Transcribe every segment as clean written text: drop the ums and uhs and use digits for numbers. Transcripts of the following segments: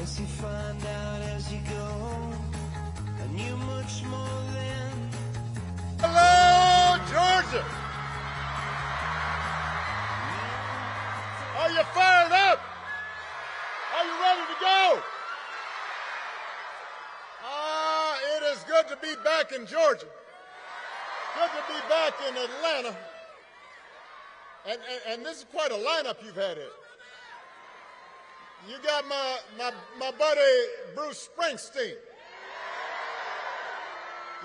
Guess you find out as you go, and you're much more than. Hello, Georgia! Are you fired up? Are you ready to go? It is good to be back in Georgia. Good to be back in Atlanta. And this is quite a lineup you've had here. You got my buddy Bruce Springsteen.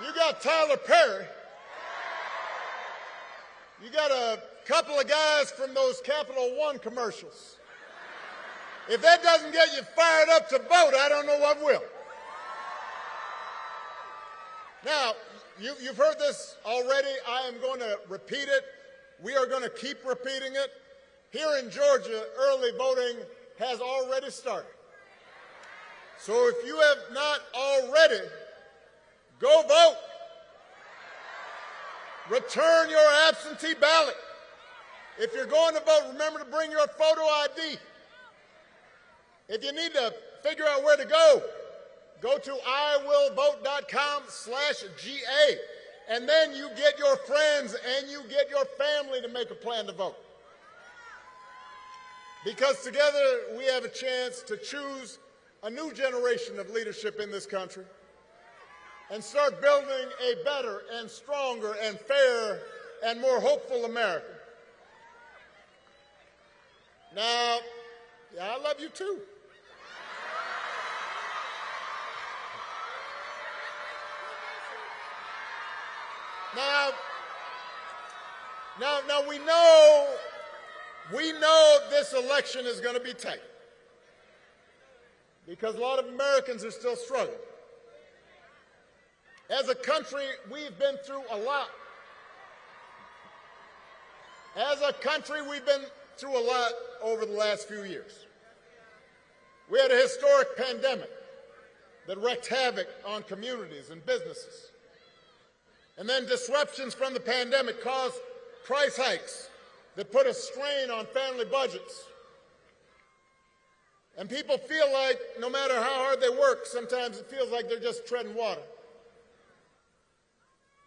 You got Tyler Perry. You got a couple of guys from those Capital One commercials. If that doesn't get you fired up to vote, I don't know what will. Now, you've heard this already. I am going to repeat it. We are going to keep repeating it. Here in Georgia, early voting has already started. So if you have not already, go vote. Return your absentee ballot. If you're going to vote, remember to bring your photo ID. If you need to figure out where to go, go to iwillvote.com/GA, and then you get your friends and you get your family to make a plan to vote. Because together we have a chance to choose a new generation of leadership in this country and start building a better and stronger and fairer and more hopeful America. Now, I love you too. Now we know this election is going to be tight because a lot of Americans are still struggling. As a country, we've been through a lot. As a country, we've been through a lot over the last few years. We had a historic pandemic that wreaked havoc on communities and businesses. And then disruptions from the pandemic caused price hikes that put a strain on family budgets. And people feel like no matter how hard they work, sometimes it feels like they're just treading water.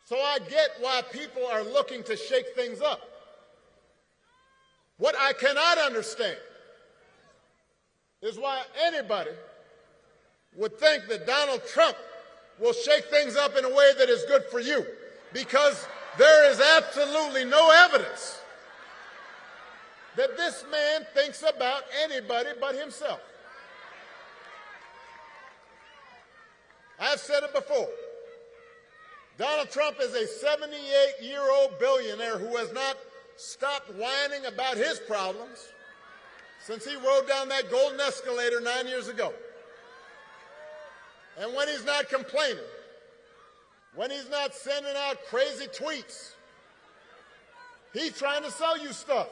So I get why people are looking to shake things up. What I cannot understand is why anybody would think that Donald Trump will shake things up in a way that is good for you, because there is absolutely no evidence that this man thinks about anybody but himself. I've said it before. Donald Trump is a 78-year-old billionaire who has not stopped whining about his problems since he rode down that golden escalator 9 years ago. And when he's not complaining, when he's not sending out crazy tweets, he's trying to sell you stuff.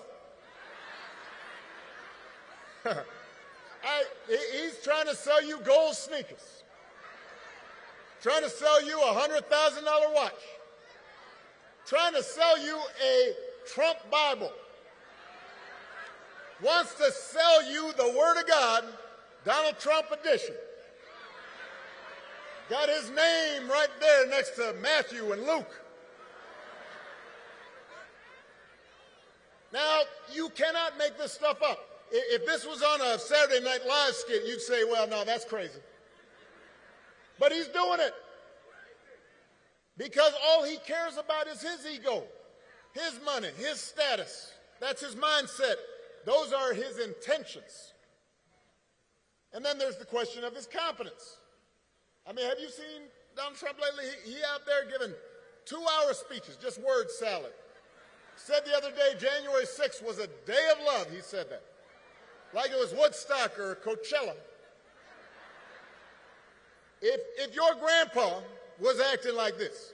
He's trying to sell you gold sneakers, trying to sell you a $100,000 watch, trying to sell you a Trump Bible, wants to sell you the Word of God, Donald Trump edition. Got his name right there next to Matthew and Luke. Now, you cannot make this stuff up. If this was on a Saturday Night Live skit, you'd say, well, no, that's crazy. But he's doing it because all he cares about is his ego, his money, his status. That's his mindset. Those are his intentions. And then there's the question of his competence. I mean, have you seen Donald Trump lately? He out there giving 2-hour speeches, just word salad. Said the other day, January 6th was a day of love, he said that. Like it was Woodstock or Coachella. If your grandpa was acting like this,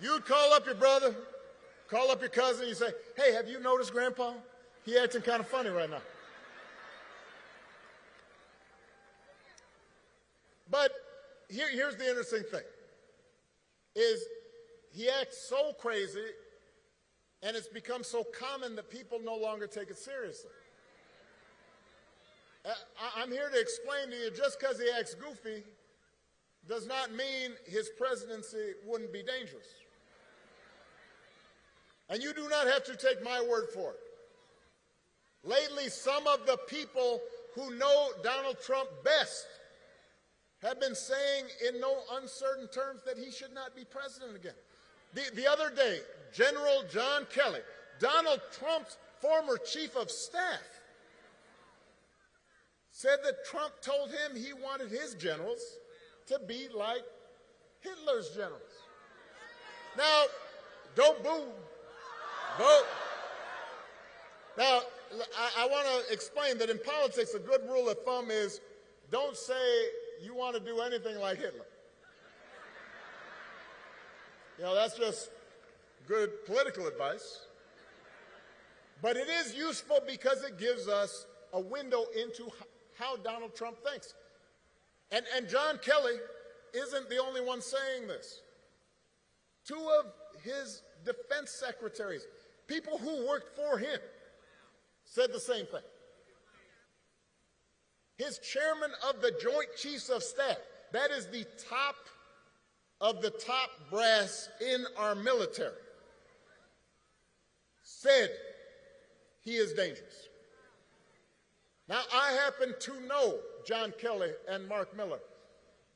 you'd call up your brother, call up your cousin, you say, hey, have you noticed Grandpa? He acting kind of funny right now. But here's the interesting thing, is he acts so crazy and it's become so common that people no longer take it seriously. I'm here to explain to you, just because he acts goofy does not mean his presidency wouldn't be dangerous. And you do not have to take my word for it. Lately, some of the people who know Donald Trump best have been saying in no uncertain terms that he should not be president again. The other day, General John Kelly, Donald Trump's former chief of staff, said that Trump told him he wanted his generals to be like Hitler's generals. Now, don't boo. Vote. Now, I want to explain that in politics, a good rule of thumb is don't say you want to do anything like Hitler. You know, that's just good political advice. But it is useful because it gives us a window into how Donald Trump thinks. And John Kelly isn't the only one saying this. Two of his defense secretaries, people who worked for him, said the same thing. His chairman of the Joint Chiefs of Staff, that is the top of the top brass in our military, said he is dangerous. Now, I happen to know John Kelly and Mark Miller.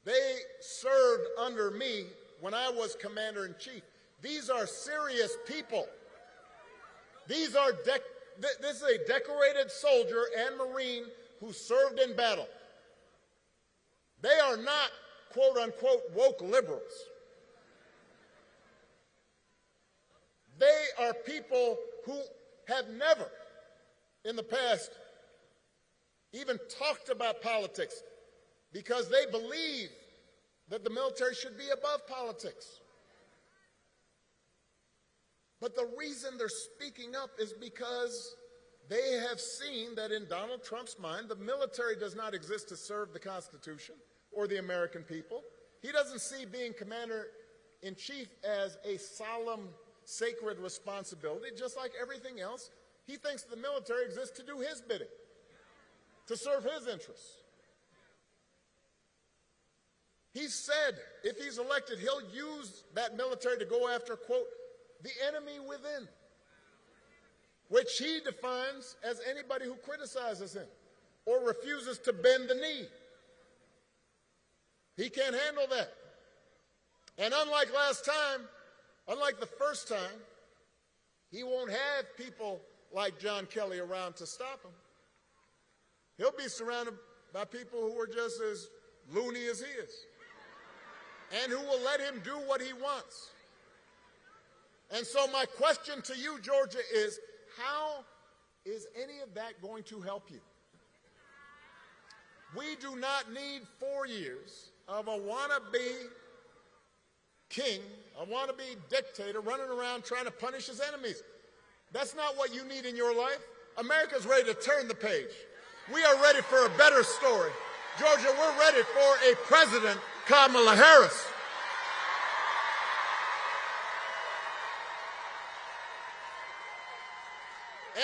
They served under me when I was commander-in-chief. These are serious people. This is a decorated soldier and Marine who served in battle. They are not, quote-unquote, woke liberals. They are people who have never, in the past, even talked about politics because they believe that the military should be above politics. But the reason they're speaking up is because they have seen that in Donald Trump's mind, the military does not exist to serve the Constitution or the American people. He doesn't see being commander-in-chief as a solemn, sacred responsibility, just like everything else. He thinks the military exists to do his bidding, to serve his interests. He said if he's elected, he'll use that military to go after, quote, the enemy within, which he defines as anybody who criticizes him or refuses to bend the knee. He can't handle that. And unlike last time, unlike the first time, he won't have people like John Kelly around to stop him. He'll be surrounded by people who are just as loony as he is and who will let him do what he wants. And so my question to you, Georgia, is how is any of that going to help you? We do not need 4 years of a wannabe king, a wannabe dictator running around trying to punish his enemies. That's not what you need in your life. America's ready to turn the page. We are ready for a better story. Georgia, we're ready for a President, Kamala Harris.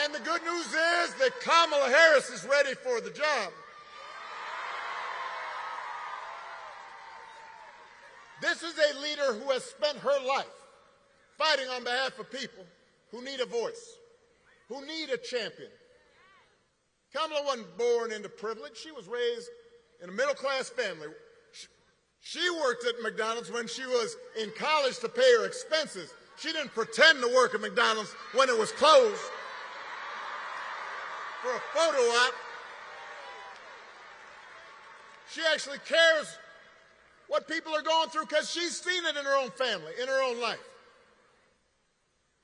And the good news is that Kamala Harris is ready for the job. This is a leader who has spent her life fighting on behalf of people who need a voice, who need a champion. Kamala wasn't born into privilege. She was raised in a middle-class family. She worked at McDonald's when she was in college to pay her expenses. She didn't pretend to work at McDonald's when it was closed for a photo op. She actually cares what people are going through because she's seen it in her own family, in her own life.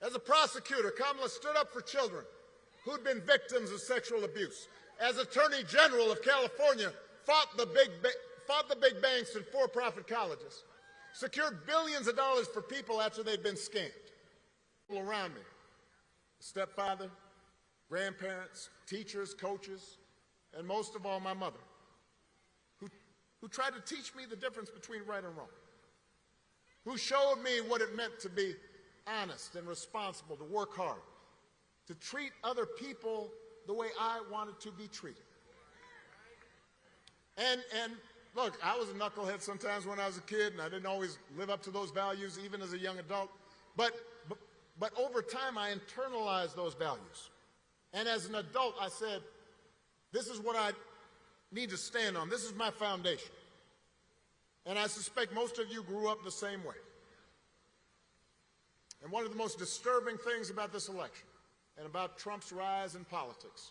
As a prosecutor, Kamala stood up for children who'd been victims of sexual abuse. As Attorney General of California, fought the big banks and for-profit colleges, secured billions of dollars for people after they'd been scammed. People around me, stepfather, grandparents, teachers, coaches, and most of all, my mother, who tried to teach me the difference between right and wrong, who showed me what it meant to be honest and responsible, to work hard, to treat other people the way I wanted to be treated. And look, I was a knucklehead sometimes when I was a kid, and I didn't always live up to those values, even as a young adult. But over time, I internalized those values. And as an adult, I said, this is what I need to stand on. This is my foundation. And I suspect most of you grew up the same way. And one of the most disturbing things about this election and about Trump's rise in politics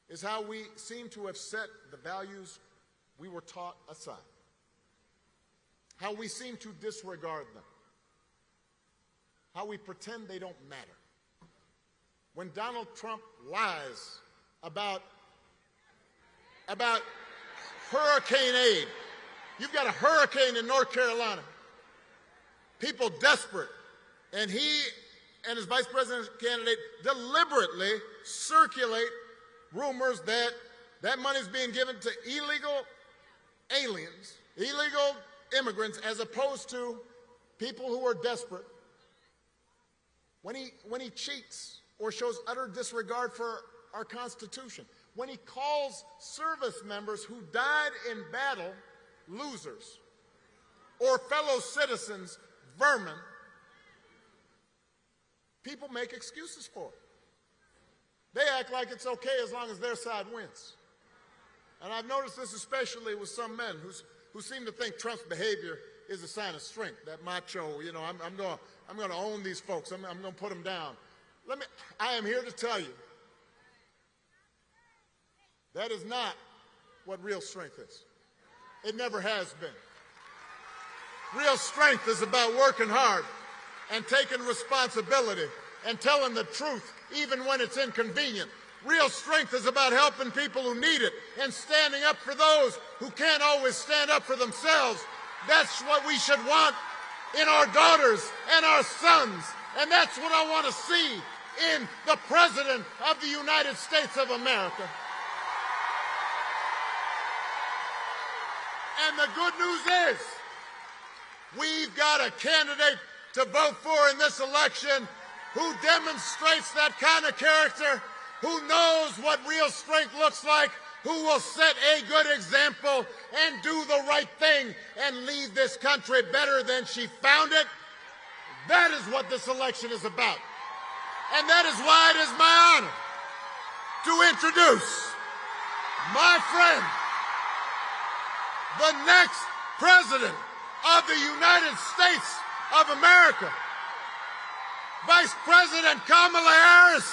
is how we seem to have set the values we were taught aside, how we seem to disregard them, how we pretend they don't matter. When Donald Trump lies about hurricane aid, you've got a hurricane in North Carolina, people desperate, and he and his vice president candidate deliberately circulate rumors that that money is being given to illegal aliens, illegal immigrants, as opposed to people who are desperate. When he cheats or shows utter disregard for our Constitution, when he calls service members who died in battle losers, or fellow citizens vermin, people make excuses for it. They act like it's okay as long as their side wins. And I've noticed this especially with some men who seem to think Trump's behavior is a sign of strength, that macho, you know, I'm going to own these folks, I'm going to put them down. I am here to tell you, that is not what real strength is. It never has been. Real strength is about working hard and taking responsibility and telling the truth even when it's inconvenient. Real strength is about helping people who need it and standing up for those who can't always stand up for themselves. That's what we should want in our daughters and our sons. And that's what I want to see in the President of the United States of America. And the good news is, we've got a candidate to vote for in this election who demonstrates that kind of character, who knows what real strength looks like, who will set a good example and do the right thing and leave this country better than she found it. That is what this election is about. And that is why it is my honor to introduce my friend, the next President of the United States of America, Vice President Kamala Harris.